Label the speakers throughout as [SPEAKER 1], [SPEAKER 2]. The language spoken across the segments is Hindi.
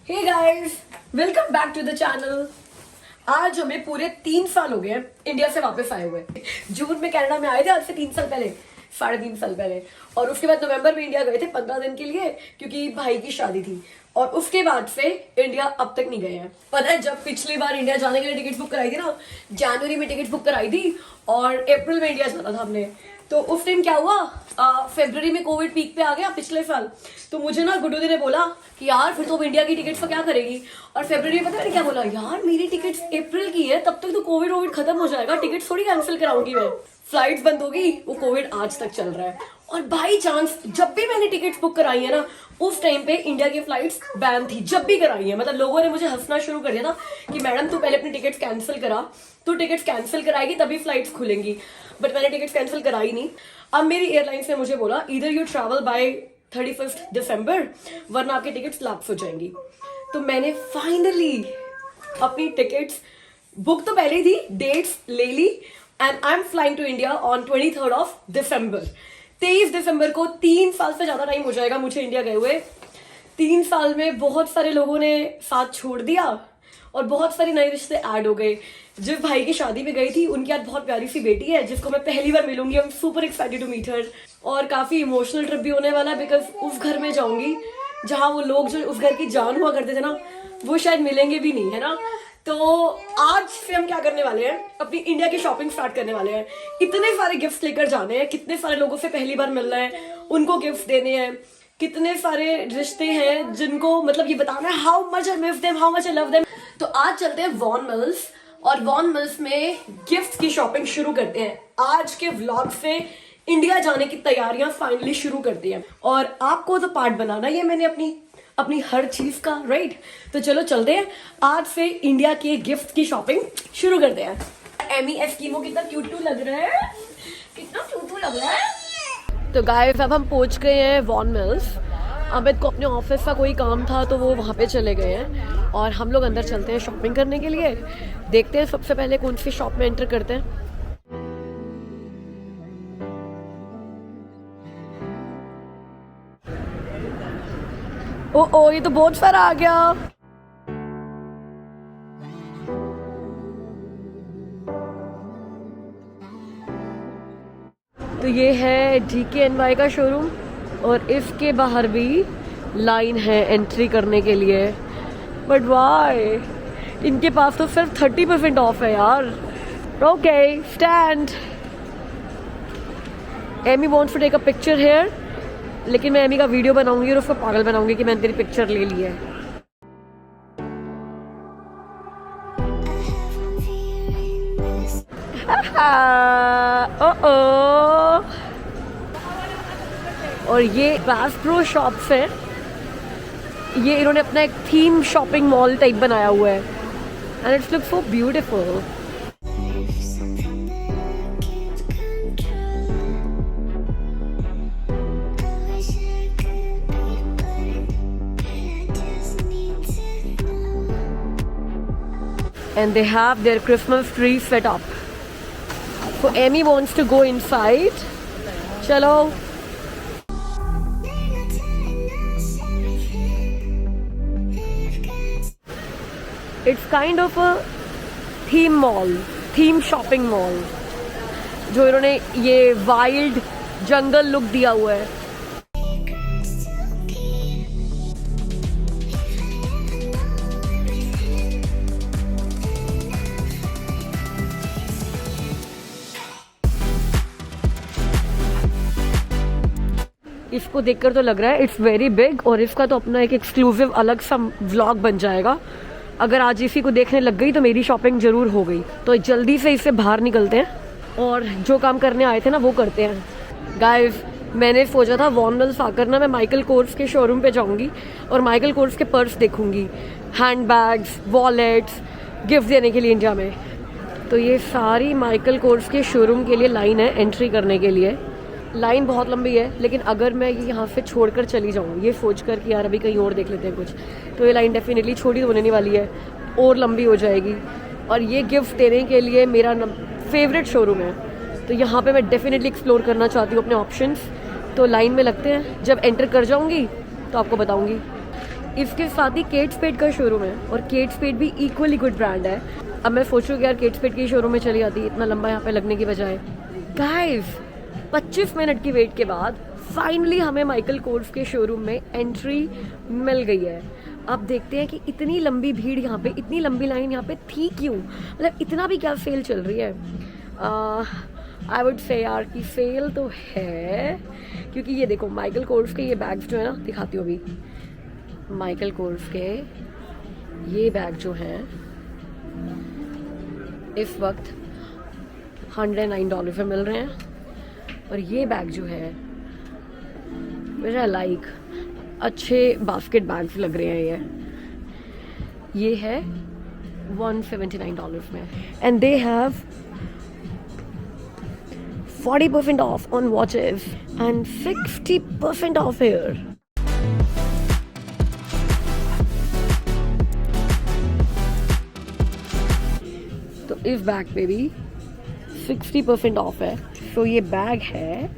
[SPEAKER 1] Hey guys, welcome back to the channel. आज हमें पूरे 3 साल हो गए हैं इंडिया से वापस आए हुए। जून में कनाडा में आए थे, आज से 3 साल पहले, 3.5 साल पहले। और उसके बाद नवंबर में इंडिया गए थे 15 दिन के लिए, क्योंकि भाई की शादी थी। और उसके बाद से इंडिया अब तक नहीं गए हैं। पता है, जब पिछली बार इंडिया जाने के लिए टिकट बुक कराई थी ना, जनवरी में टिकट बुक कराई थी और अप्रैल में इंडिया जाना था हमने। तो उस टाइम क्या हुआ, फरवरी में कोविड पीक पे आ गया पिछले साल। तो मुझे ना गुड्डू दी ने बोला कि यार फिर तो इंडिया की टिकट्स का क्या करेगी। और फरवरी में पता है क्या बोला, यार मेरी टिकट्स अप्रैल की है, तब तक तो कोविड खत्म हो जाएगा, टिकट्स थोड़ी कैंसिल कराऊंगी मैं। फ्लाइट्स बंद होगी, वो कोविड आज तक चल रहा है। और बाई चांस जब भी मैंने टिकट्स बुक कराई है ना, उस टाइम पे इंडिया की फ्लाइट्स बैन थी, जब भी कराई है। मतलब लोगों ने मुझे हंसना शुरू कर दिया था कि मैडम तू पहले अपनी टिकट्स कैंसिल करा, तू टिकट्स कैंसिल कराएगी तभी फ्लाइट्स खुलेंगी। बट मैंने टिकट्स कैंसिल कराई नहीं। अब मेरी एयरलाइंस ने मुझे बोला ईदर यू ट्रैवल बाय 31 दिसंबर, वरना आपकी टिकट्स लैप्स हो जाएंगी। तो मैंने फाइनली अपनी टिकट्स बुक तो पहले ही थी, डेट्स ले ली, and I am flying to India on 23 December. 23 दिसंबर को 3 साल से ज्यादा टाइम हो जाएगा मुझे इंडिया गए हुए। 3 साल में बहुत सारे लोगों ने साथ छोड़ दिया और बहुत सारे नए रिश्ते ऐड हो गए। जिस भाई की शादी में गई थी, उनकी आज बहुत प्यारी सी बेटी है जिसको मैं पहली बार मिलूंगी। I am super excited to meet her. और काफी इमोशनल ट्रिप भी होने वाला है, बिकॉज उस घर में जाऊंगी जहाँ वो लोग जो उस घर की जान हुआ करते थे ना, वो शायद मिलेंगे भी नहीं, है ना। तो आज से हम क्या करने वाले हैं, अपनी इंडिया की शॉपिंग स्टार्ट करने वाले हैं। इतने सारे गिफ्ट्स लेकर जाने हैं, कितने सारे लोगों से पहली बार मिलना है, उनको गिफ्ट देने हैं। कितने सारे रिश्ते हैं जिनको मतलब ये बताना है how much I miss them, how much I love them. तो आज चलते हैं वॉन मिल्स, और वॉन मिल्स में गिफ्ट की शॉपिंग शुरू करते हैं। आज के व्लॉग से इंडिया जाने की तैयारियां फाइनली शुरू करती हैं, और आपको तो पार्ट बनाना ही है मैंने अपनी हर चीज का, राइट। तो चलो चलते हैं, आज से इंडिया के गिफ्ट की शॉपिंग शुरू करते हैं। एमी एस्कीमो कितना क्यूट लग रहा है, कितना क्यूट लग रहा है। तो गाइस, अब हम पहुंच गए हैं वॉन मिल्स। अमित को अपने ऑफिस का कोई काम था तो वो वहाँ पे चले गए हैं, और हम लोग अंदर चलते हैं शॉपिंग करने के लिए। देखते हैं सबसे पहले कौन सी शॉप में एंटर करते हैं। ओ ये तो बहुत सारा आ गया। तो ये है DKNY का शोरूम, और इसके बाहर भी लाइन है एंट्री करने के लिए। बट वाई, इनके पास तो सिर्फ 30% ऑफ है यार। Okay, stand. Amy wants to take a picture here, लेकिन मैं एमी का वीडियो बनाऊंगी और उसको पागल बनाऊंगी कि मैंने तेरी पिक्चर ले ली है। और ये बैस प्रो शॉप्स है, ये इन्होंने अपना एक थीम शॉपिंग मॉल टाइप बनाया हुआ है, and it's look so beautiful. And they have their Christmas tree set up. So Amy wants to go inside. Chalo. It's kind of a theme mall, theme shopping mall, जो इन्होंने ये वाइल्ड जंगल लुक दिया हुआ है। इसको देखकर तो लग रहा है इट्स वेरी बिग, और इसका तो अपना एक एक्सक्लूसिव अलग सा व्लॉग बन जाएगा। अगर आज इसी को देखने लग गई तो मेरी शॉपिंग जरूर हो गई। तो जल्दी से इससे बाहर निकलते हैं और जो काम करने आए थे ना वो करते हैं। गाइस, मैंने सोचा था वॉन मिल्स आकर ना मैं माइकल कोर्स के शोरूम पे जाऊंगी और माइकल कोर्स के पर्स देखूंगी, हैंड बैग्स, वॉलेट्स, गिफ्ट देने के लिए इंडिया में। तो ये सारी माइकल कोर्स के शोरूम के लिए लाइन है एंट्री करने के लिए। लाइन बहुत लंबी है, लेकिन अगर मैं ये यहाँ से छोड़कर चली जाऊँ ये सोचकर कि यार अभी कहीं और देख लेते हैं कुछ, तो ये लाइन डेफिनेटली छोटी होने नहीं वाली है और लंबी हो जाएगी। और ये गिफ्ट देने के लिए मेरा फेवरेट शोरूम है, तो यहाँ पे मैं डेफिनेटली एक्सप्लोर करना चाहती हूँ अपने ऑप्शंस। तो लाइन में लगते हैं, जब एंटर कर जाऊँगी तो आपको बताऊँगी। इसके साथ ही केट स्पेड का शोरूम है और केट स्पेड भी इक्वली गुड ब्रांड है। अब मैं सोचूँ कि यार केट स्पेड के शोरूम में चली जाती, इतना लंबा यहाँ पे लगने की बजाय। गाइस 25 मिनट की वेट के बाद फाइनली हमें माइकल कोर्स के शोरूम में एंट्री मिल गई है। अब देखते हैं कि इतनी लंबी भीड़ यहाँ पे, इतनी लंबी लाइन यहाँ पे थी क्यों, मतलब इतना भी क्या सेल चल रही है। आई वुड से यार कि सेल तो है, क्योंकि ये देखो माइकल कोर्स के ये बैग्स जो है ना, दिखाती हूँ अभी। माइकल कोर्स के ये बैग जो हैं इस वक्त $109 पे मिल रहे हैं, और ये बैग जो है मुझे लाइक अच्छे बास्केट बैग्स लग रहे हैं। ये है $179 में, and they have 40% off on watches and 60% off here. तो इस बैग पे भी 60% ऑफ है। तो ये बैग है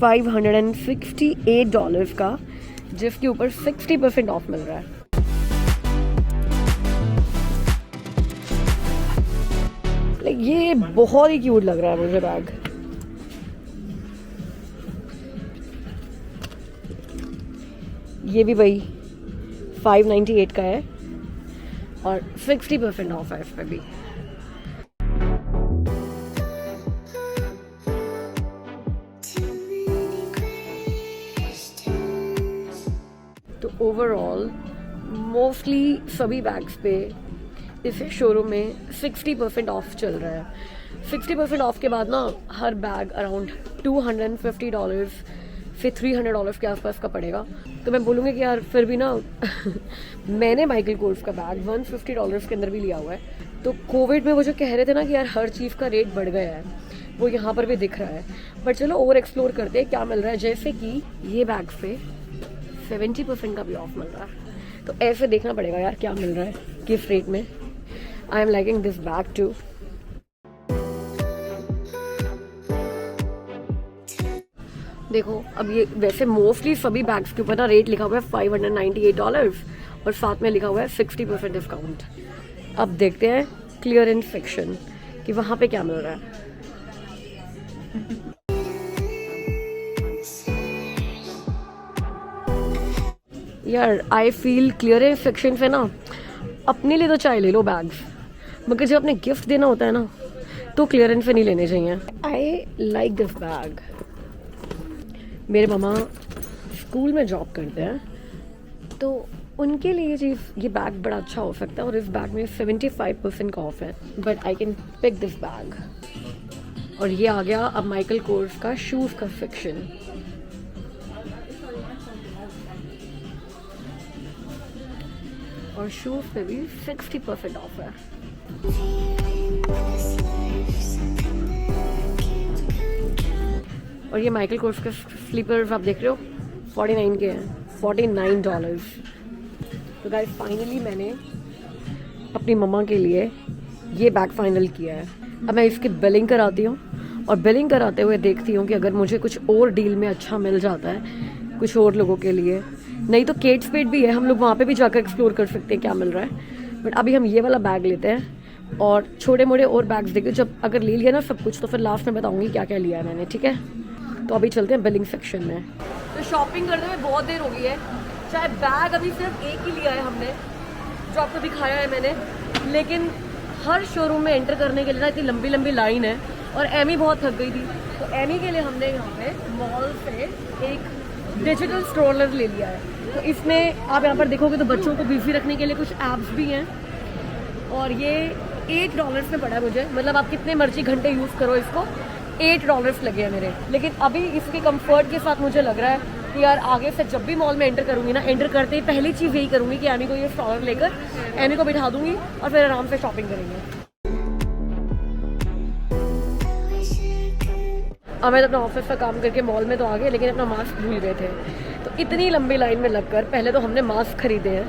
[SPEAKER 1] $568 का, जिसके ऊपर 60% ऑफ मिल रहा है। ये बहुत ही क्यूट लग रहा है मुझे बैग। ये भी भाई 598 का है और 60% ऑफ है इस पे भी। तो ओवरऑल मोस्टली सभी बैग्स पे इस शोरूम में 60% ऑफ चल रहा है। 60% ऑफ के बाद ना हर बैग अराउंड $250 से $300 के आसपास का पड़ेगा। तो मैं बोलूँगी कि यार फिर भी ना मैंने माइकल कोर्स का बैग $150 के अंदर भी लिया हुआ है। तो कोविड में वो जो कह रहे थे ना कि यार हर चीज़ का रेट बढ़ गया है, वो यहाँ पर भी दिख रहा है। बट चलो ओवर एक्सप्लोर करते हैं क्या मिल रहा है। जैसे कि ये बैग पे 70% का भी ऑफ मिल रहा है, तो ऐसे देखना पड़ेगा यार क्या मिल रहा है किस रेट में। I am liking this bag too. देखो अब ये वैसे मोस्टली सभी बैग्स के ऊपर ना रेट लिखा हुआ है $598 और साथ में लिखा हुआ है 60% डिस्काउंट। अब देखते हैं क्लियरेंस सेक्शन कि वहाँ पे क्या मिल रहा है। यार आई फील क्लियरेंस सेक्शन से ना अपने लिए तो चाहे ले लो बैग्स, मगर जब अपने गिफ्ट देना होता है ना तो क्लियरेंस से नहीं लेने चाहिए। I like this bag. मेरे मामा स्कूल में जॉब करते हैं, तो उनके लिए ये बैग बड़ा अच्छा हो सकता है, और इस बैग में 75% का ऑफ है। But I can pick this bag. और ये आ गया अब माइकल कोर्स का शूज़ का सेक्शन। और शूज पे भी 60% ऑफ है। और ये माइकल कोर्स के स्लीपर्स आप देख रहे हो 49 के हैं, $49। तो गाइस फाइनली मैंने अपनी मम्मा के लिए ये बैग फाइनल किया है। अब मैं इसकी बिलिंग कराती हूँ, और बिलिंग कराते हुए देखती हूँ कि अगर मुझे कुछ और डील में अच्छा मिल जाता है कुछ और लोगों के लिए, नहीं तो केट स्पेड भी है, हम लोग वहाँ पे भी जाकर एक्सप्लोर कर सकते हैं क्या मिल रहा है। बट अभी हम ये वाला बैग लेते हैं और छोटे मोटे और बैग्स देखते हैं। जब अगर ले लिया ना सब कुछ तो फिर लास्ट में बताऊँगी क्या क्या लिया है मैंने, ठीक है। तो अभी चलते हैं बिलिंग सेक्शन में। तो शॉपिंग करने में बहुत देर हो गई है। चाहे बैग अभी सिर्फ एक ही लिया है हमने, जो आपको दिखाया है मैंने, लेकिन हर शोरूम में एंटर करने के लिए ना इतनी लंबी लंबी लाइन है, और एमी बहुत थक गई थी। तो एमी के लिए हमने यहाँ पे मॉल से एक डिजिटल स्ट्रोलर ले लिया है। तो इसमें आप यहाँ पर देखोगे तो बच्चों को बिजी रखने के लिए कुछ ऐप्स भी हैं, और ये $8 में पड़ा है मुझे। मतलब आप कितने मर्जी घंटे यूज़ करो इसको, $8 लगे हैं मेरे। लेकिन अभी इसके कंफर्ट के साथ मुझे लग रहा है कि यार आगे से जब भी मॉल में एंटर करूँगी ना, एंटर करते ही पहली चीज़ यही करूँगी कि एमी को ये स्ट्रोलर लेकर एमी को बिठा दूँगी और फिर आराम से शॉपिंग करेंगे। अब मैं अपना ऑफिस का काम करके मॉल में तो आ गए, लेकिन अपना मास्क भूल गए थे। तो इतनी लंबी लाइन में लगकर पहले तो हमने मास्क खरीदे हैं,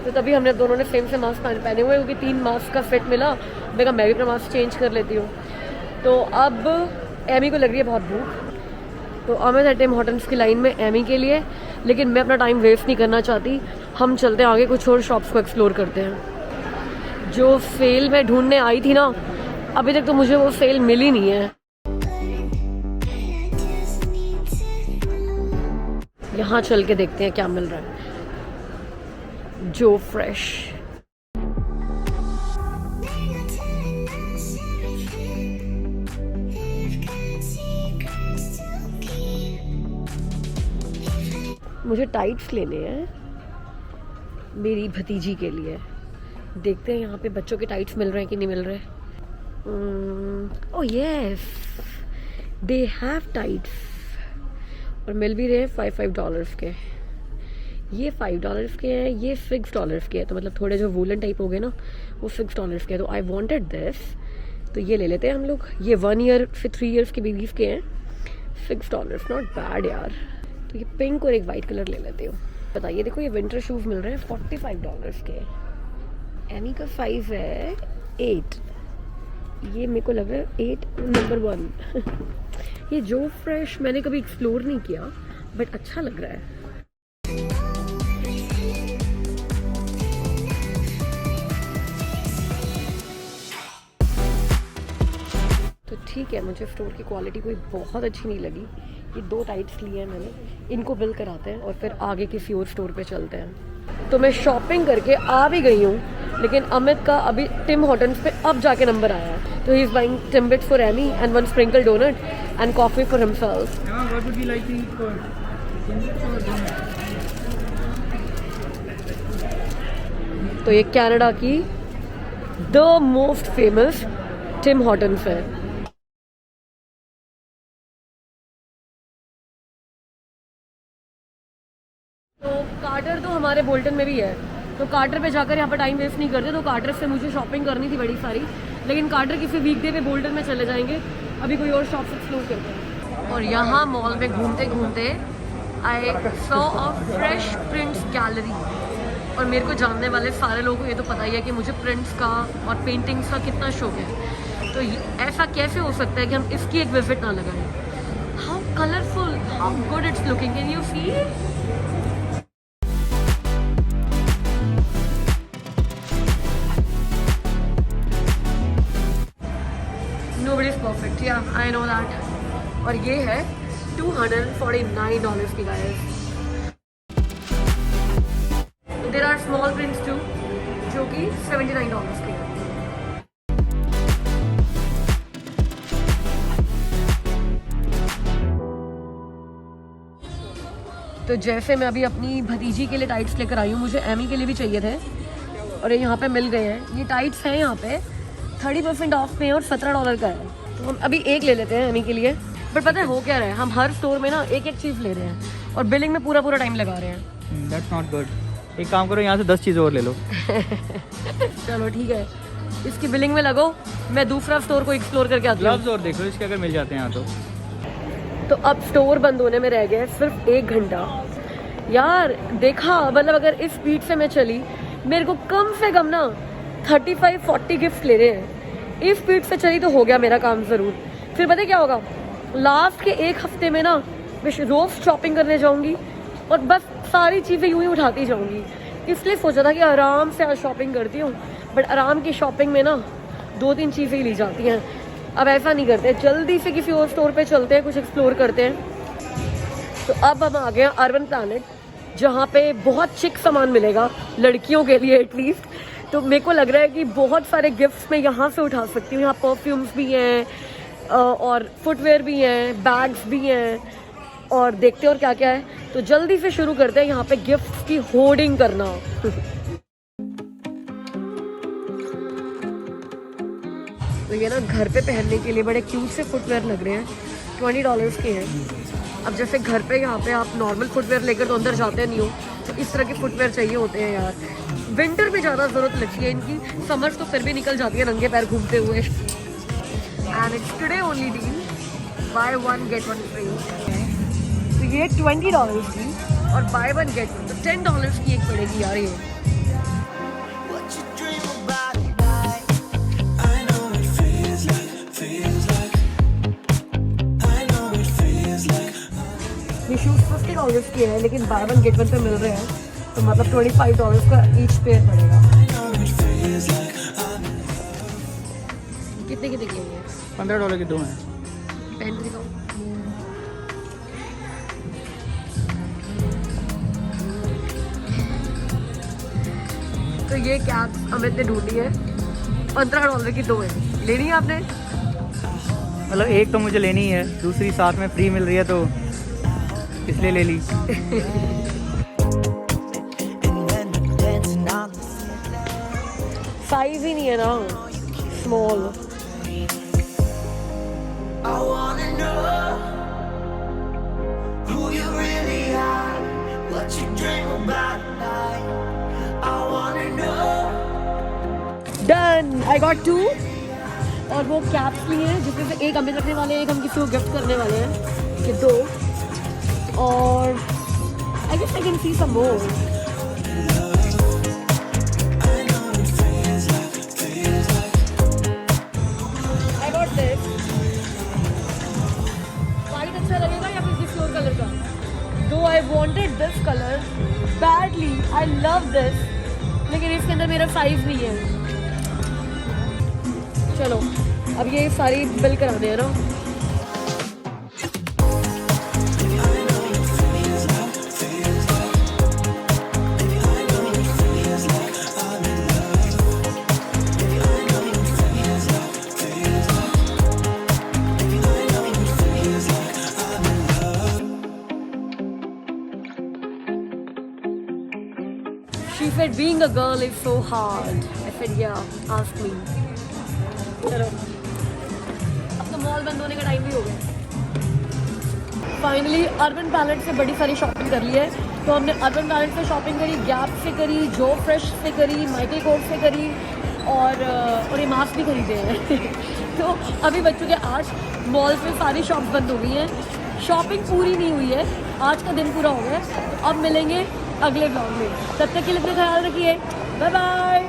[SPEAKER 1] तो तभी हमने दोनों ने सेम से मास्क पहने हुए, क्योंकि 3 मास्क का फिट मिला। मैं कहा मैं भी अपना मास्क चेंज कर लेती हूँ। तो अब एमी को लग रही है बहुत भूख, तो अमित है टिम हॉर्टन्स की लाइन में एमी के लिए, लेकिन मैं अपना टाइम वेस्ट नहीं करना चाहती। हम चलते हैं आगे, कुछ और शॉप्स को एक्सप्लोर करते हैं। जो सेल मैं ढूंढने आई थी ना, अभी तक तो मुझे वो सेल मिली नहीं है। यहाँ चल के देखते हैं क्या मिल रहा है। जो फ्रेश मुझे टाइट्स लेने हैं मेरी भतीजी के लिए। देखते हैं यहाँ पे बच्चों के टाइट्स मिल रहे हैं कि नहीं मिल रहे। Oh yes, they have tights और मिल भी रहे हैं $5 के। ये $5 के हैं, ये $6 के हैं, तो मतलब थोड़े जो वूलन टाइप हो गए ना वो $6 के हैं। तो आई वॉन्टेड दिस, तो ये ले लेते हैं हम लोग। ये 1 ईयर से 3 ईयर्स के बेबीज के हैं। $6 नॉट बैड यार। तो ये पिंक और एक वाइट कलर ले लेती हूँ। बताइए, देखो ये विंटर शूज मिल रहे हैं $45 के। एमी का साइज है 8, ये मेरे को लग रहा है 8 नंबर 1। ये जो फ्रेश मैंने कभी एक्सप्लोर नहीं किया, बट अच्छा लग रहा है। तो ठीक है, मुझे स्टोर की क्वालिटी कोई बहुत अच्छी नहीं लगी। ये 2 टाइट्स लिए हैं मैंने, इनको बिल कराते हैं और फिर आगे किसी और स्टोर पे चलते हैं। तो मैं शॉपिंग करके आ भी गई हूँ, लेकिन अमित का अभी टिम हॉर्टन्स पे अब जाके नंबर आया है। तो he is buying Timbits for Amy and 1 sprinkle donut and coffee for himself. तो ये कनाडा की the most famous Tim Hortons है। कार्टर तो हमारे बोल्टन में भी है, तो कार्टर पे जाकर यहाँ पर टाइम वेस्ट नहीं करते। तो कार्टर से मुझे शॉपिंग करनी थी बड़ी सारी, लेकिन कार्टर किसी वीकडे पे बोल्टन में चले जाएंगे। अभी कोई और शॉप एक्सप्लोर करते हैं। और यहाँ मॉल में घूमते घूमते I saw a fresh prints gallery. और मेरे को जानने वाले सारे लोगों को ये तो पता ही है कि मुझे प्रिंट्स का और पेंटिंग्स का कितना शौक है। तो ऐसा कैसे हो सकता है कि हम इसकी एक विजिट ना लगाएं। How colourful, how good it's looking, can you see? Nobody's perfect, yeah, I know that. और ये है $249 की guys. There are small prints too, जो कि $79 के हैं। तो जैसे मैं अभी अपनी भतीजी के लिए टाइट्स लेकर आई हूँ, मुझे एमी के लिए भी चाहिए थे और ये यहाँ पे मिल गए हैं। ये टाइट्स हैं यहाँ पे 30% ऑफ पे और $17 का है। तो हम अभी एक ले लेते हैं एमी के लिए। बट पता है हो क्या रहा है, हम हर स्टोर में ना एक एक चीज़ ले रहे हैं और बिलिंग में पूरा टाइम लगा रहे हैं।
[SPEAKER 2] That's not good. एक काम करो, यहाँ से 10 चीज़ें और ले लो।
[SPEAKER 1] चलो ठीक है, इसकी बिलिंग में लगो, मैं दूसरा स्टोर को एक्सप्लोर करके आती हूँ।
[SPEAKER 2] ग्लव्स और देख लो इसके अगर मिल जाते हैं यहाँ
[SPEAKER 1] तो अब स्टोर बंद होने में रह गया सिर्फ 1 घंटा। यार देखा, मतलब अगर इस स्पीड से मैं चली, मेरे को कम से कम ना 35-40 गिफ्ट ले रहे हैं। इस स्पीड से चली तो हो गया मेरा काम ज़रूर। फिर पता क्या होगा, लास्ट के 1 हफ्ते में ना मैं रोज़ शॉपिंग करने जाऊंगी और बस सारी चीज़ें यूं ही उठाती जाऊंगी। इसलिए सोचा था कि आराम से आज शॉपिंग करती हूँ, बट आराम की शॉपिंग में ना 2-3 चीज़ें ही ली जाती हैं। अब ऐसा नहीं करते, जल्दी से किसी और स्टोर पे चलते हैं, कुछ एक्सप्लोर करते हैं। तो अब हम आ गए हैं अर्बन प्लैनेट, जहाँ पे बहुत चिक सामान मिलेगा लड़कियों के लिए एटलीस्ट। तो मेरे को लग रहा है कि बहुत सारे गिफ्ट्स मैं यहाँ से उठा सकती हूँ। यहाँ परफ्यूम्स भी हैं और फुटवेयर भी हैं, बैग्स भी हैं, और देखते हैं और क्या क्या है। तो जल्दी से शुरू करते हैं यहाँ पे गिफ्ट्स की होर्डिंग करना। तो ये ना घर पे पहनने के लिए बड़े क्यूट से फुटवेयर लग रहे हैं, $20 के हैं। अब जैसे घर पे यहाँ पे आप नॉर्मल फुटवेयर लेकर तो अंदर जाते नहीं हो, तो इस तरह के फुटवेयर चाहिए होते हैं यार। विंटर में ज़्यादा ज़रूरत लगती है इनकी, समर तो फिर भी निकल जाती है नंगे पैर घूमते हुए। And it's today only deal, buy 1 get 1 free. तो ये $20 की और बाय 1 गेट 1, तो $10 की एक पड़ेगी यार ये। शूज़ $50 के हैं लेकिन बाय वन गेट वन पे मिल रहे हैं, तो मतलब $25 का ईच पेयर पड़ेगा। कितने कितने के हैं?
[SPEAKER 2] $15 के 2 हैं।
[SPEAKER 1] पैंट दिखाओ। तो ये कैप्स अमित ने ढूंढी है, $15 की 2 है। लेनी है आपने?
[SPEAKER 2] मतलब एक तो मुझे लेनी है, दूसरी साथ में फ्री मिल रही है तो इसलिए ले ली।
[SPEAKER 1] साइज ही नहीं है ना, स्मॉल। डन, आई गॉट 2 और वो कैप्स लिए हैं जिसमें से एक हमें रखने वाले हैं, एक हम किसी को गिफ्ट करने वाले हैं, ये 2। और I guess I can see some more. I got this. White अच्छा लगेगा या फिर किसी और कलर का? Though I wanted this colour badly, I love this, लेकिन इसके अंदर मेरा साइज नहीं है। चलो अब ये सारी बिल कराने हैं ना। She said being a girl is so hard. I said yeah, ask me. चलो अब तो मॉल बंद होने का टाइम भी हो गया। फाइनली अर्बन पैलेट से बड़ी सारी शॉपिंग कर ली है। तो हमने अर्बन पैलेट से शॉपिंग करी, गैप से करी, जो फ्रेश से करी, माइकल कोर्स से करी और ये मास्क भी खरीदे हैं। तो अभी बच्चों के 8 मॉल से सारी शॉप बंद हो गई हैं, शॉपिंग पूरी नहीं हुई है, आज का दिन पूरा हो गया है। तो अब मिलेंगे अगले ब्लॉग में, तब तक के लिए अपना ख्याल रखिए, बाय बाय।